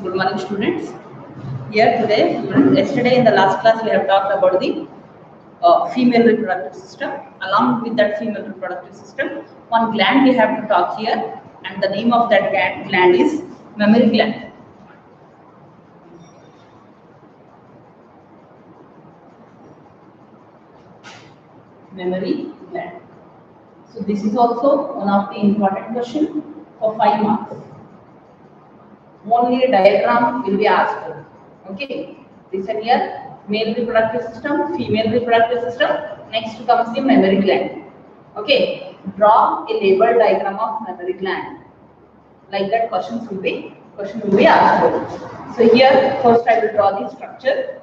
Good morning, students. Here today, yesterday in the last class we have talked about the female reproductive system. Along with that female reproductive system, one gland we have to talk here, and the name of that gland is mammary gland. Mammary gland. So this is also one of the important question for 5 marks. Only a diagram will be asked. Okay. Listen here. Male reproductive system, female reproductive system. Next comes the mammary gland. Okay. Draw a label diagram of mammary gland. Like that, question will be asked. So here, first I will draw the structure.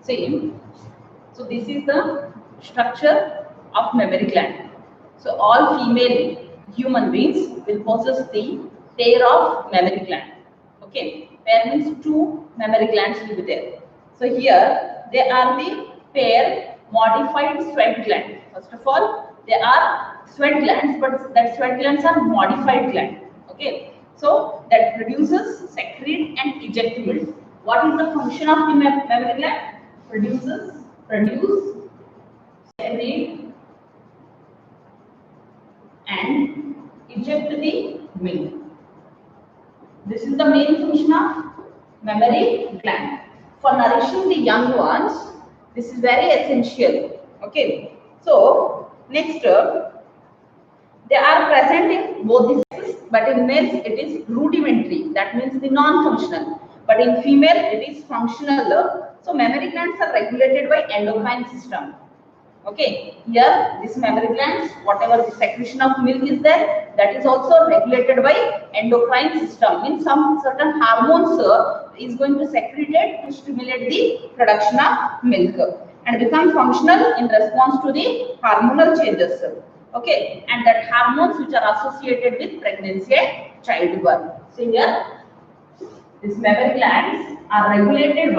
See, so this is the structure of mammary gland. So all female human beings will possess the pair of mammary gland. Okay, pair means two mammary glands will be there. So here they are the pair modified sweat gland. First of all, they are sweat glands, but that sweat glands are modified gland. Okay, so that produces, secrete, and eject milk. What is the function of the mammary gland? Produce, secrete, and eject the milk. This is the main function of mammary gland. For nourishing the young ones, this is very essential. Okay. So next, they are present in both the sexes, but in males it is rudimentary. That means the non-functional. But in female it is functional. So mammary glands are regulated by endocrine system. Okay, here this mammary glands, whatever the secretion of milk is there, that is also regulated by endocrine system. Means some certain hormones is going to secrete it to stimulate the production of milk and become functional in response to the hormonal changes. Okay, and that hormones which are associated with pregnancy and childbirth. So here, these mammary glands are regulated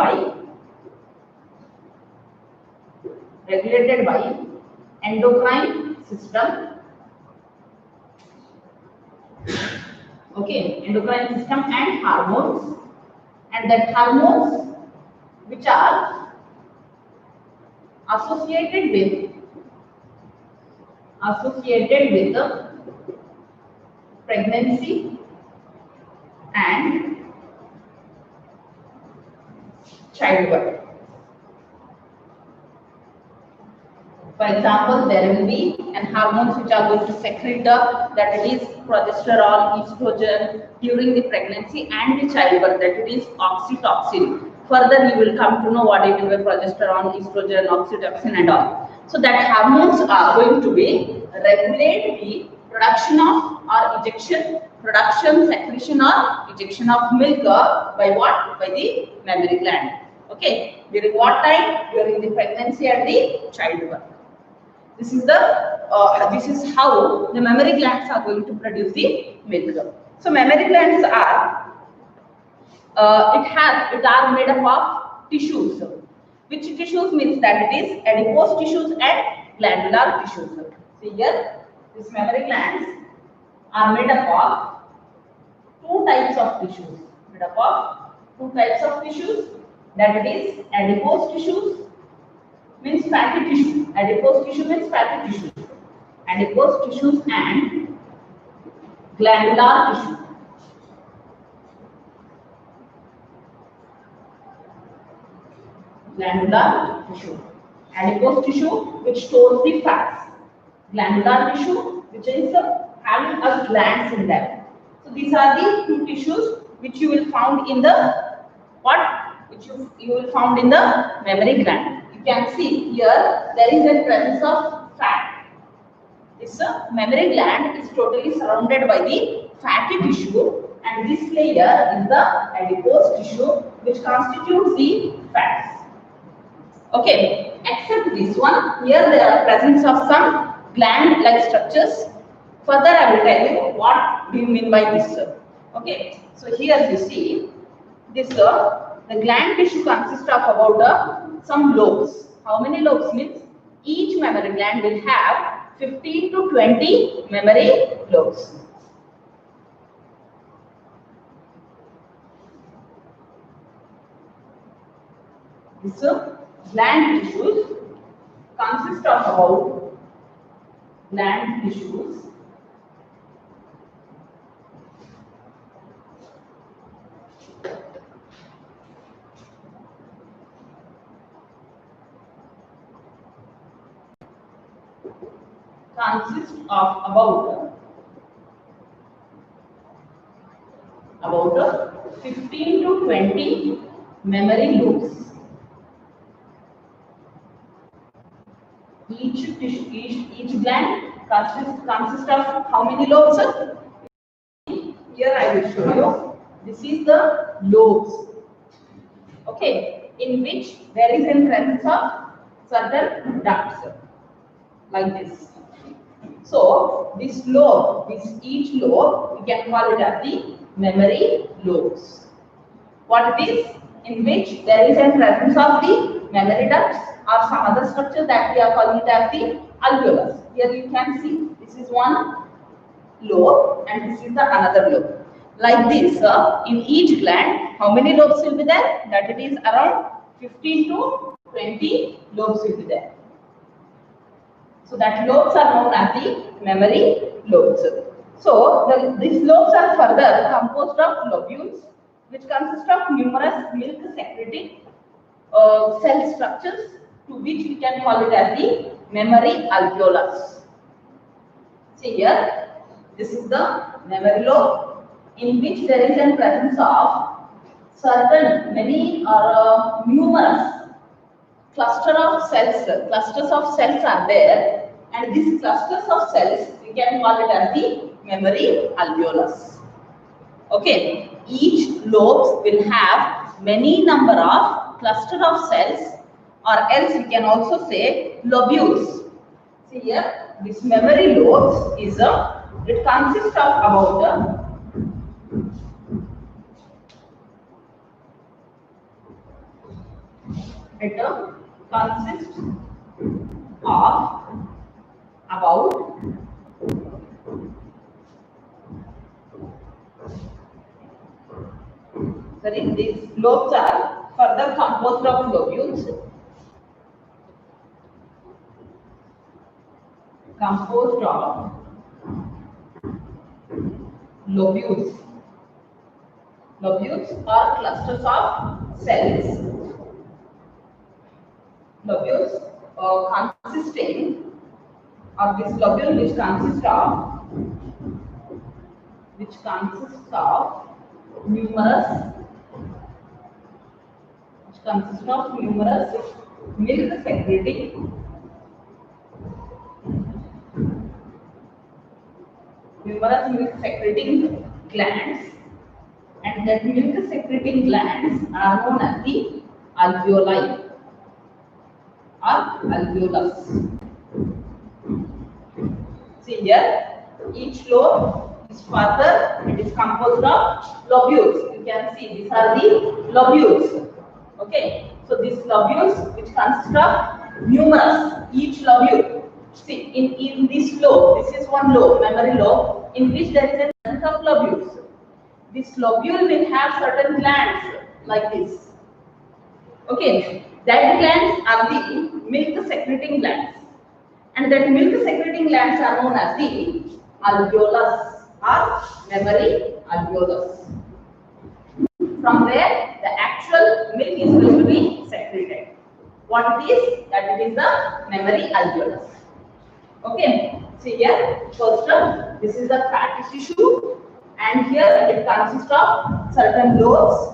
by endocrine system. Okay, endocrine system and hormones, and that hormones which are associated with the pregnancy and childbirth. For example, there will be hormones which are going to secrete that it is progesterone, estrogen during the pregnancy and the childbirth, that it is oxytocin. Further, you will come to know what it will be progesterone, estrogen, oxytocin and all. So that hormones are going to be regulate the production of or secretion or ejection of milk by what? By the mammary gland. Okay, during what time? During the pregnancy and the childbirth. This is how the mammary glands are going to produce the milk. So mammary glands are made up of tissues. Which tissues means that it is adipose tissues and glandular tissues. See here, these mammary glands are made up of two types of tissues. That it is adipose tissues means fatty tissue. Adipose tissue means fatty tissue. Adipose tissues and glandular tissue. Adipose tissue which stores the fats. Glandular tissue which is having a glands in them. So these are the two tissues which you will found in the you will found in the mammary gland. You can see here there is a presence of fat. This mammary gland is totally surrounded by the fatty tissue, and this layer is the adipose tissue which constitutes the fats. Okay, except this one, here there are presence of some gland-like structures. Further, I will tell you what do you mean by this. Okay, so here you see this. The gland tissue consists of about some lobes. How many lobes means? Each mammary gland will have 15 to 20 mammary lobes. This gland tissues consist of about gland tissues consists of about 15 to 20 mammary lobes. Each gland consists of how many lobes? Here I will show you. This is the lobes. Okay, in which there is in presence of certain ducts like this. So this lobe, each lobe, we can call it as the mammary lobes. What it is? In which there is in presence of the mammary ducts or some other structure that we are calling it as the alveolus. Here you can see this is one lobe and this is the another lobe. Like this, in each gland, how many lobes will be there? That it is around 15 to 20 lobes will be there. So that lobes are known as the mammary lobes. So these lobes are further composed of lobules, which consist of numerous milk secreting cell structures, to which we can call it as the mammary alveolus. See here, this is the mammary lobe, in which there is a presence of certain many or numerous clusters of cells are there, and these clusters of cells we can call it as the mammary alveolus. Okay, each lobe will have many number of cluster of cells, or else we can also say lobules. See here, this mammary lobes is it consists of about consists of about these lobes are further composed of lobules, lobules are clusters of cells. Lobules consisting of this lobule which consists of numerous milk secreting glands, and that milk secreting glands are known as the alveoli or alveolus. See here, each lobe is further, it is composed of lobules. You can see these are the lobules. Okay, so these lobules which consist of numerous, each lobule. See, in this lobe, this is one lobe, mammary lobe, in which there is a presence of lobules. This lobule will have certain glands like this. Okay, that glands are the milk secreting glands, and that milk secreting glands are known as the alveolus or mammary alveolus, from where the actual milk is going to be secreted. What it is? That it is the mammary alveolus. Okay, see here, first up, this is the fatty tissue, and here it consists of certain lobes.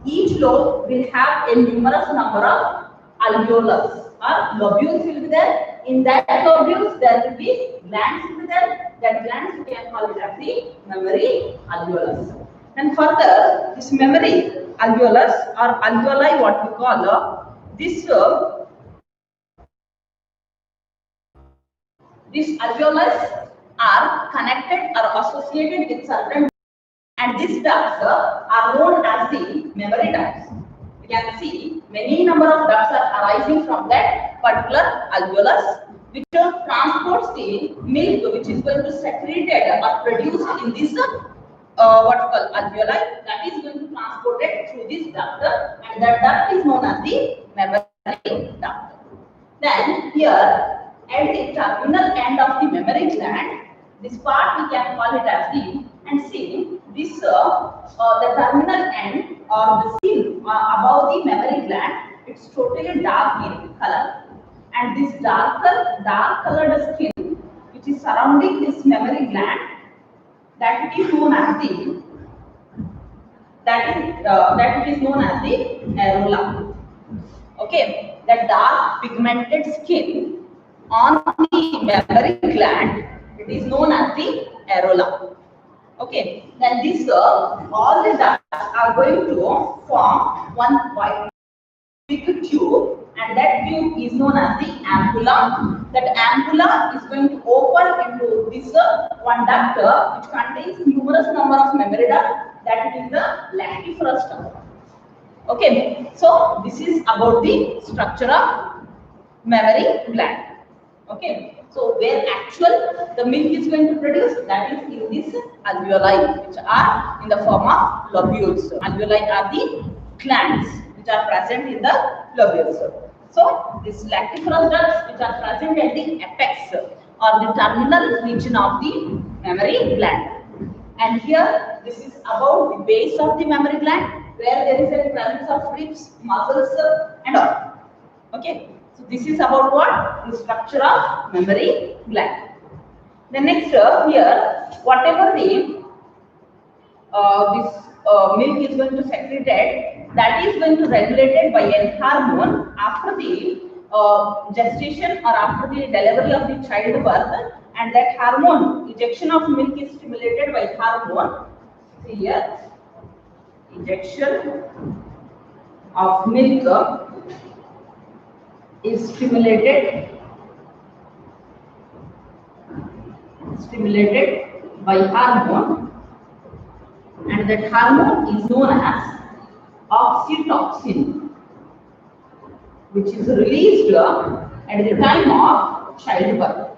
Each lobe will have a numerous number of alveolus or lobules will be there. In that lobules there will be glands will be there. That glands we can call it as the mammary alveolus. And further, this mammary alveolus or alveoli, what we call this alveolus are connected or associated with certain, and these ducts are known as the mammary ducts. You can see many number of ducts are arising from that particular alveolus, which transports the milk which is going to be secreted or produced in this what we call alveoli, that is going to be transported through this duct, and that duct is known as the mammary duct. Then here at the terminal end of the mammary gland, this part we can call it as the, and see this the terminal end or the skin above the mammary gland, it's totally dark in color, and this dark colored skin which is surrounding this mammary gland, that it is known as the that it is known as the areola. Okay, that dark pigmented skin on the mammary gland, it is known as the areola. Okay, then this all the ducts are going to form one white big tube, and that tube is known as the ampulla. That ampulla is going to open into this one duct which contains numerous number of mammary ducts. That is the lactiferous duct. Okay, so this is about the structure of mammary gland. Okay, so where actual the milk is going to produce, that is in this alveoli, which are in the form of lobules. Alveoli are the glands which are present in the lobules. So this lactiferous ducts which are present at the apex or the terminal region of the mammary gland. And here this is about the base of the mammary gland, where there is a presence of ribs, muscles, and all. Okay, so this is about what? The structure of mammary gland. The next here, whatever the milk is going to secreted, that is going to regulated by a hormone after the gestation or after the delivery of the childbirth, and that hormone, ejection of milk is stimulated by hormone. See here, ejection of milk is stimulated by hormone, and that hormone is known as oxytocin, which is released at the time of childbirth.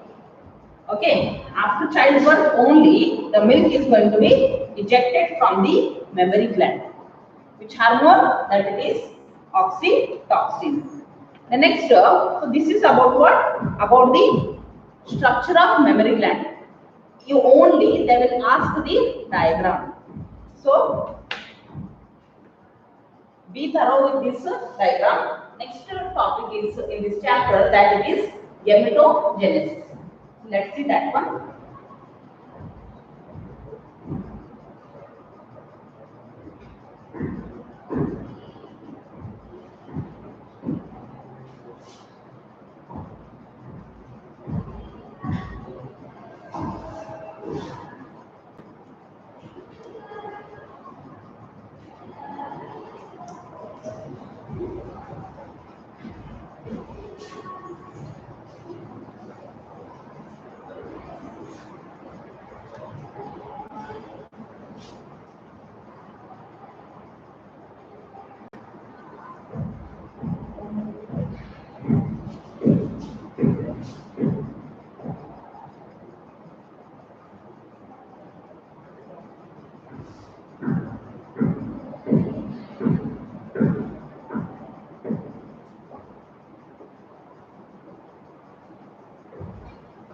Okay, after childbirth only the milk is going to be ejected from the mammary gland. Which hormone? That it is oxytocin. The next, so this is about what? About the structure of mammary gland. They will ask the diagram. So be thorough with this diagram. Next topic is in this chapter, that it is gametogenesis. Let's see that one.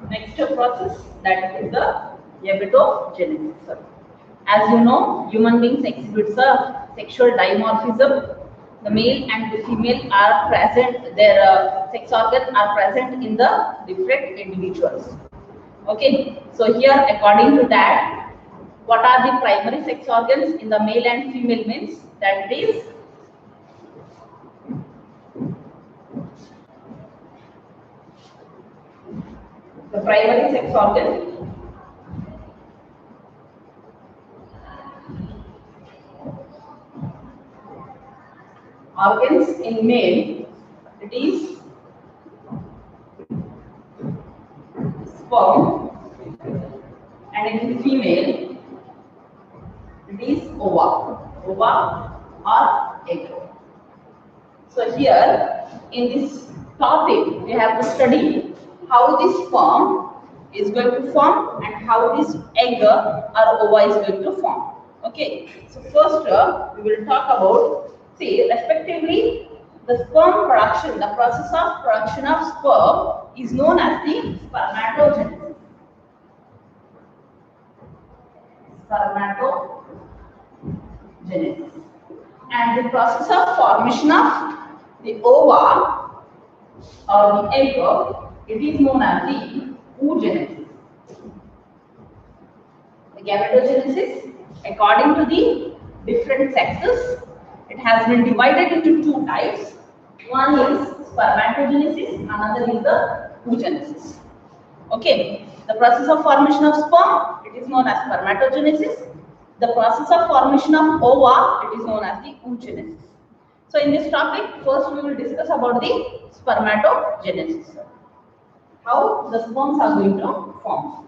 Next process, that is the gametogenesis. As you know, human beings exhibits a sexual dimorphism. The male and the female are present, their sex organs are present in the different individuals. Okay, so here according to that, what are the primary sex organs in the male and female means? That is the primary sex organ organs in male, it is sperm, and in female it is ova or egg. So here in this topic we have to study how this sperm is going to form and how this egg or ova is going to form. Okay, so first we will talk about, see, respectively, the sperm production, the process of production of sperm is known as the spermatogenesis. Spermatogenesis. And the process of formation of the ova or the egg, it is known as the oogenesis. The gametogenesis, according to the different sexes, it has been divided into two types. One is spermatogenesis, another is the oogenesis. Okay, the process of formation of sperm, it is known as spermatogenesis. The process of formation of ova, it is known as the oogenesis. So in this topic, first we will discuss about the spermatogenesis. How the sperms are going to form.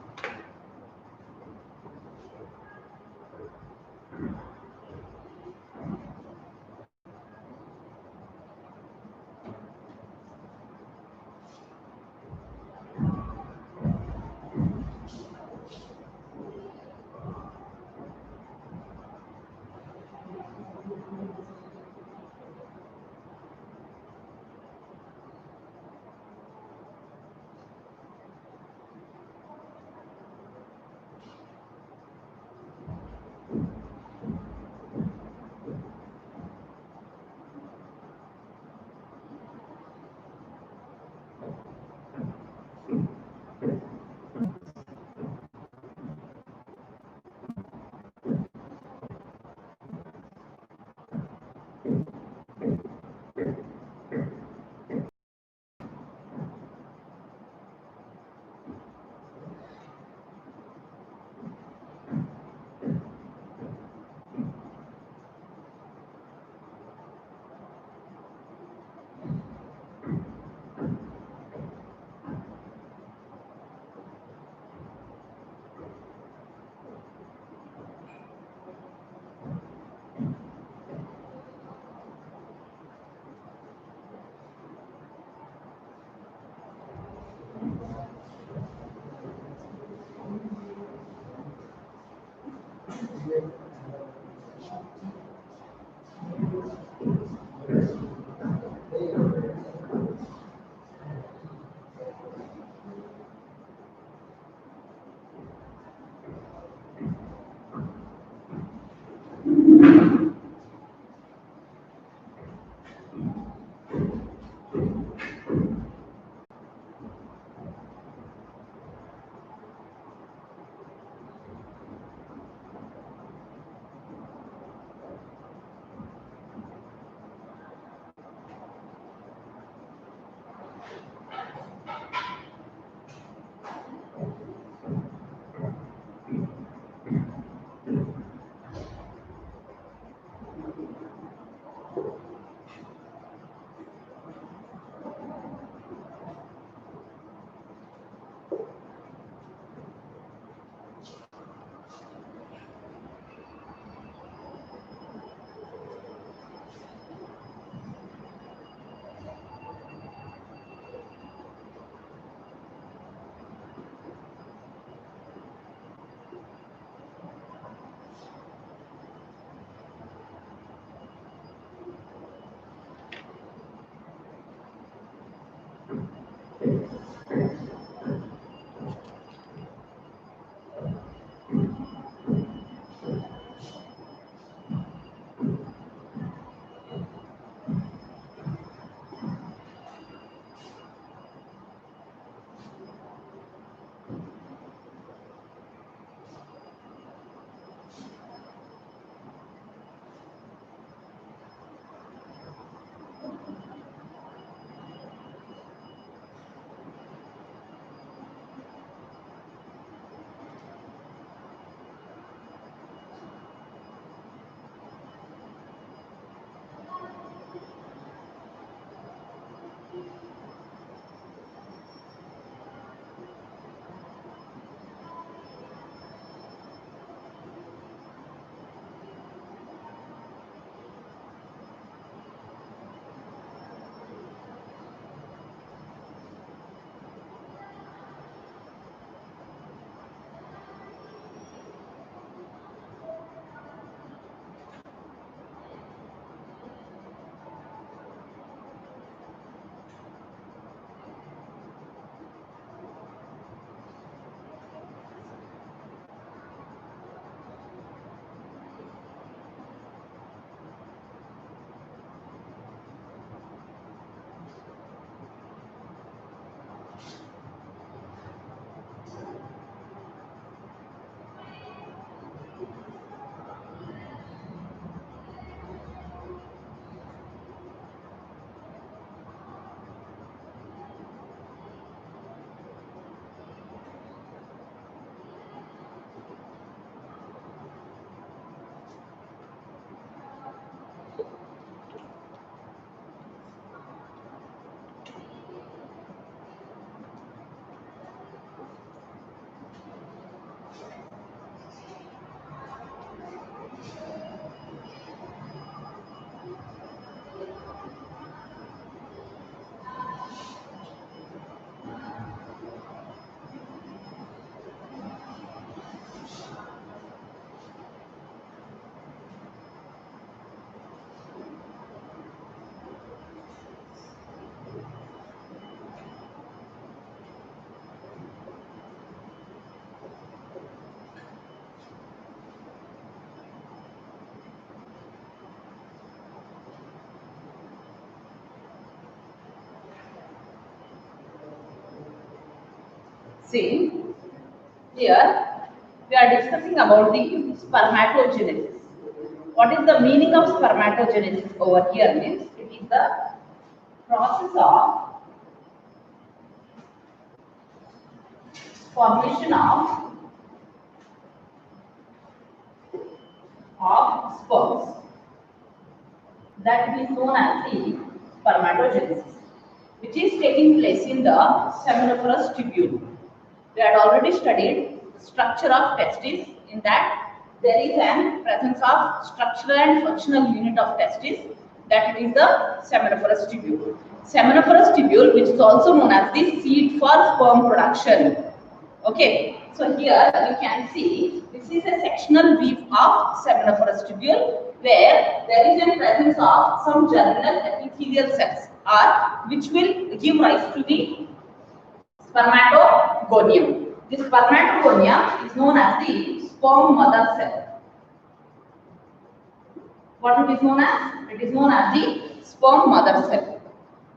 See, here we are discussing about the spermatogenesis. What is the meaning of spermatogenesis over here? Means it is the process of formation of sperms, that is known as the spermatogenesis, which is taking place in the seminiferous tubule. We had already studied the structure of testes. In that, there is an presence of structural and functional unit of testes, that is the seminiferous tubule. Seminiferous tubule, which is also known as the seat for sperm production. Okay, so here you can see this is a sectional view of seminiferous tubule, where there is a presence of some germinal epithelial cells, which will give rise to the spermatogonium. This spermatogonium is known as the sperm mother cell. What it is known as? It is known as the sperm mother cell.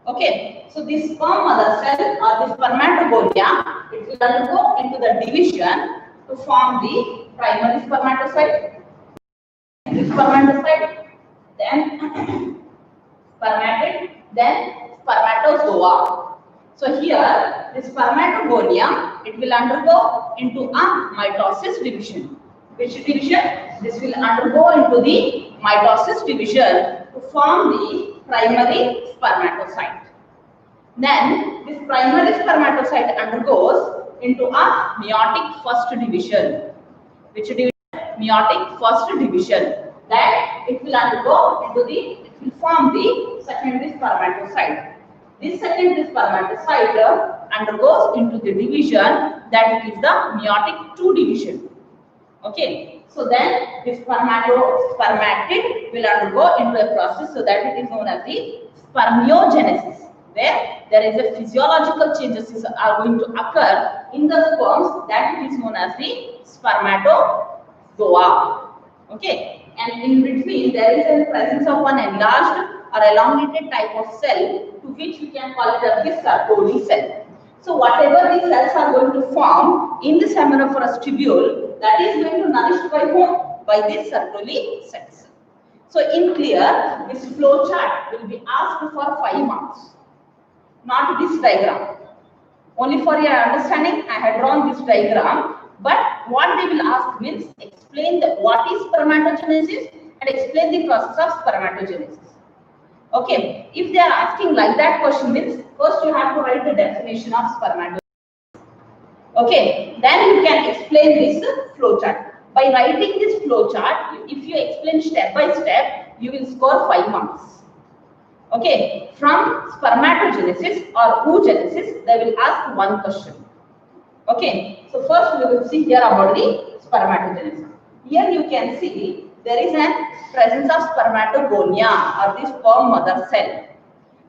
Okay, so this sperm mother cell or the spermatogonia, it will undergo into the division to form the primary spermatocyte, then spermatid, then spermatozoa. So here, the spermatogonia, it will undergo into a mitosis division. Which division? This will undergo into the mitosis division to form the primary spermatocyte. Then this primary spermatocyte undergoes into a meiotic first division. Which division? Meiotic first division. That it will undergo into it will form the secondary spermatocyte. This secondary spermatocyte undergoes into the division, that is the meiotic 2 division. Okay, so then the spermatid will undergo into a process, so that it is known as the spermiogenesis, where there is a physiological changes are going to occur in the sperms, that it is known as the spermatozoa. Okay, and in between there is a presence of one enlarged or elongated type of cell, to which we can call it as the Sertoli cell. So whatever these cells are going to form in the seminiferous tubule, that is going to nourished by whom? By these Sertoli cells. So in clear, this flow chart will be asked for 5 marks, not this diagram. Only for your understanding, I had drawn this diagram. But what they will ask means explain what is spermatogenesis and explain the process of spermatogenesis. Okay, if they are asking like that question means first you have to write the definition of spermatogenesis. Okay, then you can explain this flow chart. By writing this flow chart, if you explain step by step, you will score 5 marks. Okay, from spermatogenesis or oogenesis, they will ask one question. Okay, so first we will see here about the spermatogenesis. Here you can see there is a presence of spermatogonia or the sperm mother cell.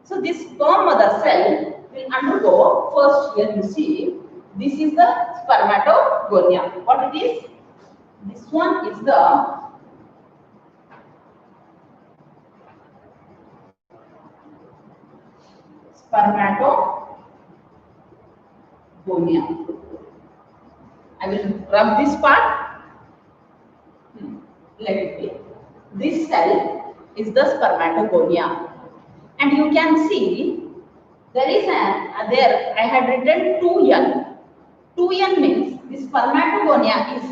So this sperm mother cell will undergo, first here you see, this is the spermatogonia. What it is? This one is the spermatogonia. I will rub this part. Let it be. This cell is the spermatogonia, and you can see there is there I had written 2n. 2n means the spermatogonia is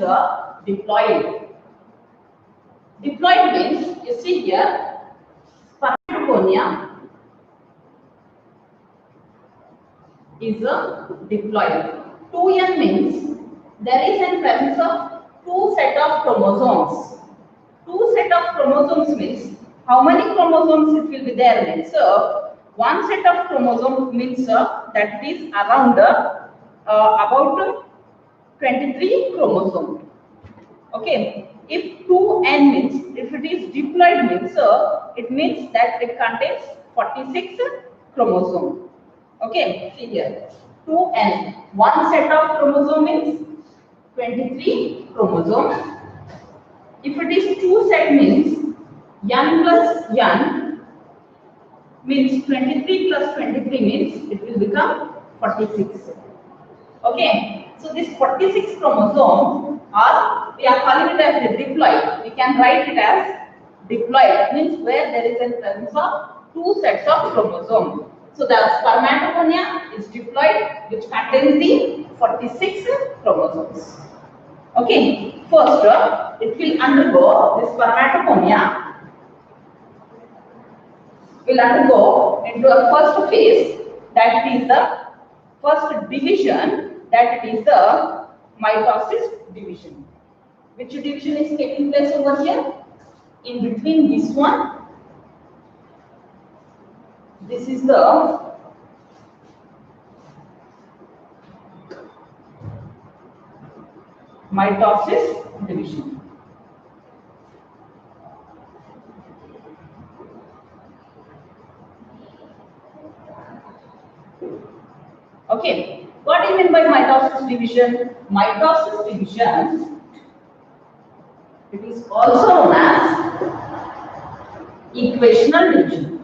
diploid. Diploid means you see here spermatogonia is a diploid. 2n means there is a presence of 2 set of chromosomes. 2 set of chromosomes means how many chromosomes it will be there means one set of chromosomes means that is around about 23 chromosomes. Okay, if 2n means if it is diploid means it means that it contains 46 chromosomes. Okay, see here 2n, one set of chromosome means 23 chromosomes. If it is 2 set means n plus n means 23 plus 23 means it will become 46. Okay, So this 46 chromosome, or we are calling it as the diploid. We can write it as diploid, means where there is a presence of two sets of chromosomes. So the spermatogonia is diploid, which contains the 46 chromosomes. Okay, first it will undergo, the spermatogonia will undergo into a first phase, that is the first division, that is the mitosis division. Which division is taking place over here? In between this one, this is the mitosis division. Okay, what do you mean by mitosis division? Mitosis division, it is also known as equational division.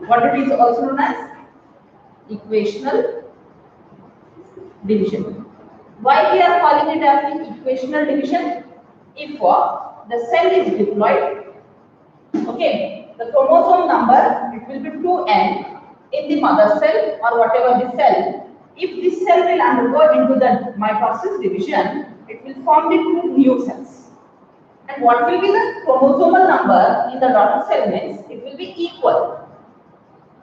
What it is also known as? Equational division. Why we are calling it as the equational division? If the cell is diploid, okay, the chromosome number, it will be 2n in the mother cell or whatever the cell. If this cell will undergo into the mitosis division, it will form the two new cells. And what will be the chromosomal number in the daughter cell means it will be equal.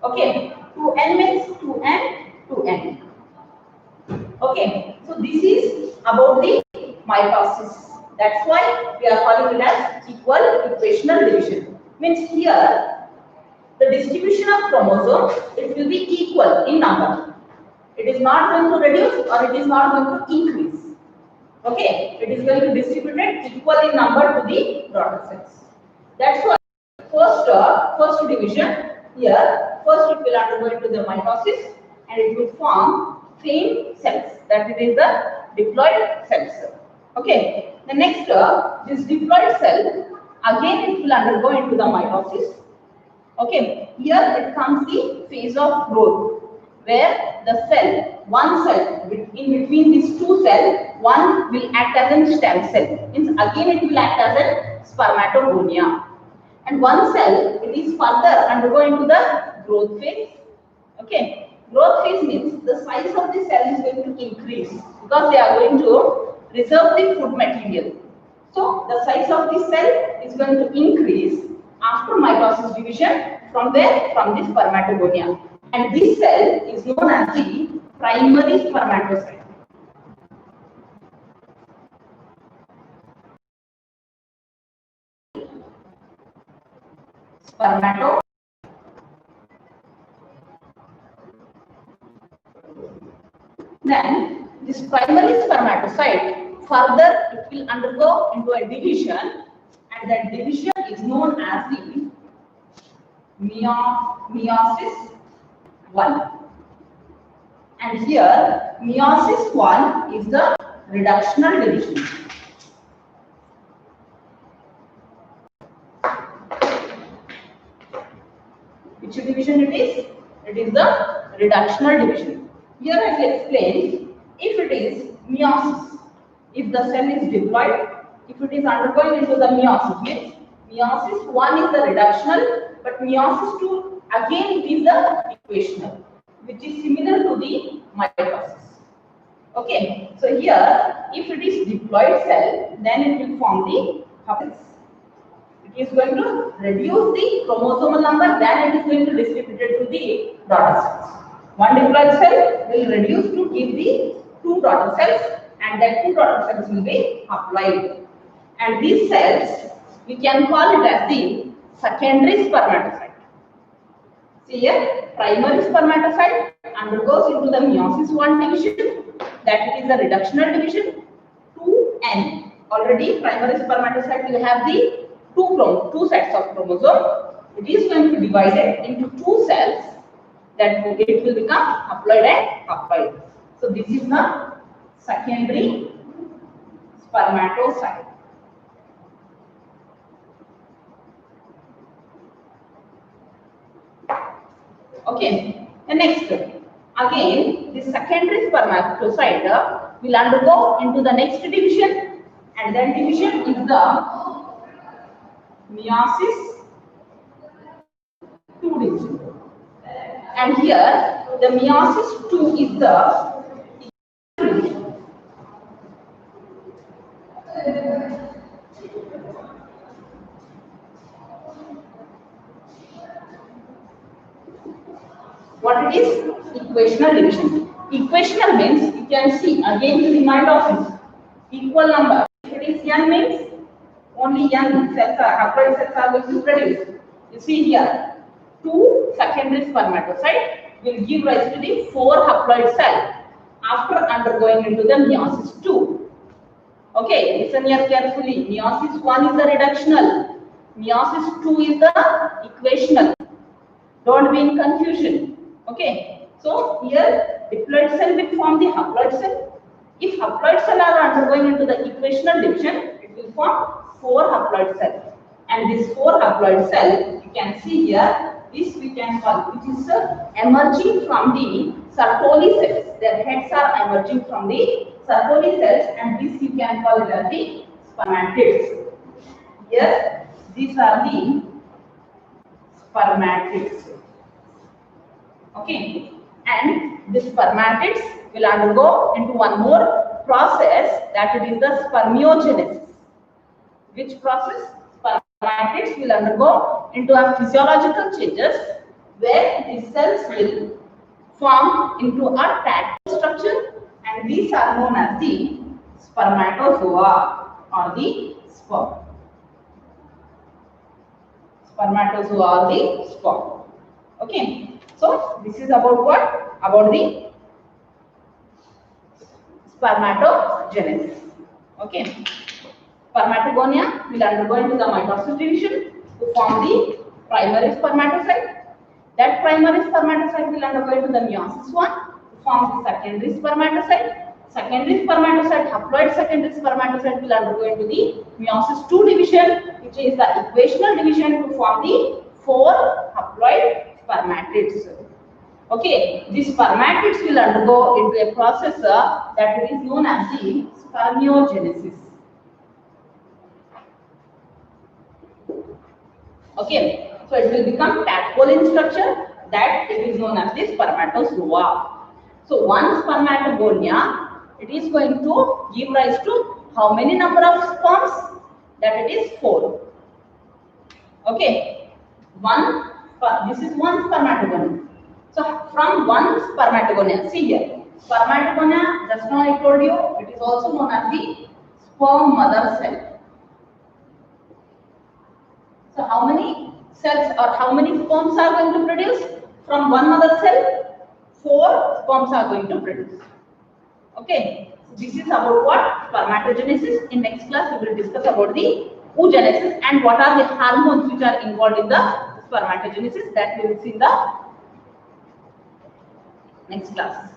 Okay, 2n means 2n, 2n. Okay, so this is about the mitosis. That's why we are calling it as equal equational division. Means here, the distribution of chromosomes, it will be equal in number. It is not going to reduce or it is not going to increase. Okay, it is going to distribute it equal in number to the daughter cells. That's why first division here, first it will undergo into the mitosis and it will form same cells, that it is the diploid cells. Okay, the next this diploid cell, again it will undergo into the mitosis. Okay, here it comes the phase of growth, where the cell, one cell, in between these two cells, one will act as a stem cell. Means again it will act as a spermatogonia. And one cell, it is further undergo into the growth phase. Okay, growth phase means the size of the cell is going to increase because they are going to reserve the food material. So the size of the cell is going to increase after mitosis division from where? From the spermatogonia. And this cell is known as the primary spermatocyte. Then this primary spermatocyte, further it will undergo into a division, and that division is known as the meiosis 1. And here meiosis 1 is the reductional division. Which division it is? It is the reductional division. Here I will explain, if it is meiosis, if the cell is diploid, if it is undergoing into the meiosis, means meiosis 1 is the reductional, but meiosis 2 again it is the equational, which is similar to the mitosis. Okay, so here if it is diploid cell, then it will form the couples. It is going to reduce the chromosomal number, then it is going to distribute it to the daughter cells. One diploid cell will reduce to give the two daughter cells, and that two daughter cells will be haploid. And these cells, we can call it as the secondary spermatocyte. See here, primary spermatocyte undergoes into the meiosis 1 division, that it is the reductional division. 2n, already primary spermatocyte will have the two sets of chromosome. It is going to divide it into two cells, that it will become haploid and haploid. So this is the secondary spermatocyte. Okay, the next, again the this secondary spermatocyte will undergo into the next division, and that division is the meiosis 2 division. And here the meiosis 2 is the what it is? Equational division. Equational means you can see again to the mitosis. Equal number. If it is n means only n cells are haploid cells are going to produce. You see here 2 secondary spermatocyte will give rise to the 4 haploid cell after undergoing into the meiosis 2. Okay, listen here carefully. Meiosis 1 is the reductional. Meiosis 2 is the equational. Don't be in confusion. Okay, so here diploid cell will form the haploid cell. If haploid cell are undergoing into the equational division, it will form 4 haploid cells. And this 4 haploid cell, you can see here, this we can call, which is emerging from the Sertoli cells. Their heads are emerging from the Sertoli cells, and this you can call it as the spermatids. Here, these are the spermatids. Okay, and the spermatids will undergo into one more process, that it is the spermiogenesis. Which process? Spermatids will undergo into a physiological changes where the cells will form into a tactile structure, and these are known as the spermatozoa or the sperm. Spermatozoa or the sperm. Okay. So this is about what? About the spermatogenesis. Okay. Spermatogonia will undergo into the mitosis division to form the primary spermatocyte. That primary spermatocyte will undergo into the meiosis 1 to form the secondary spermatocyte. Secondary spermatocyte, haploid secondary spermatocyte will undergo into the meiosis 2 division, which is the equational division to form the 4 haploid spermatids. Okay, these spermatids will undergo into a process that is known as the spermiogenesis. Okay, so it will become tadpole in structure, that it is known as the spermatozoa. So one spermatogonia, it is going to give rise to how many number of sperms? That it is 4. Okay, this is one spermatogonia. So from one spermatogonia, see here, spermatogonia, just now I told you, it is also known as the sperm mother cell. So how many cells or how many sperms are going to produce? From one mother cell, 4 sperms are going to produce. Okay, so this is about what? Spermatogenesis. In next class, we will discuss about the oogenesis and what are the hormones which are involved in the spermatogenesis. That we will see in the next class.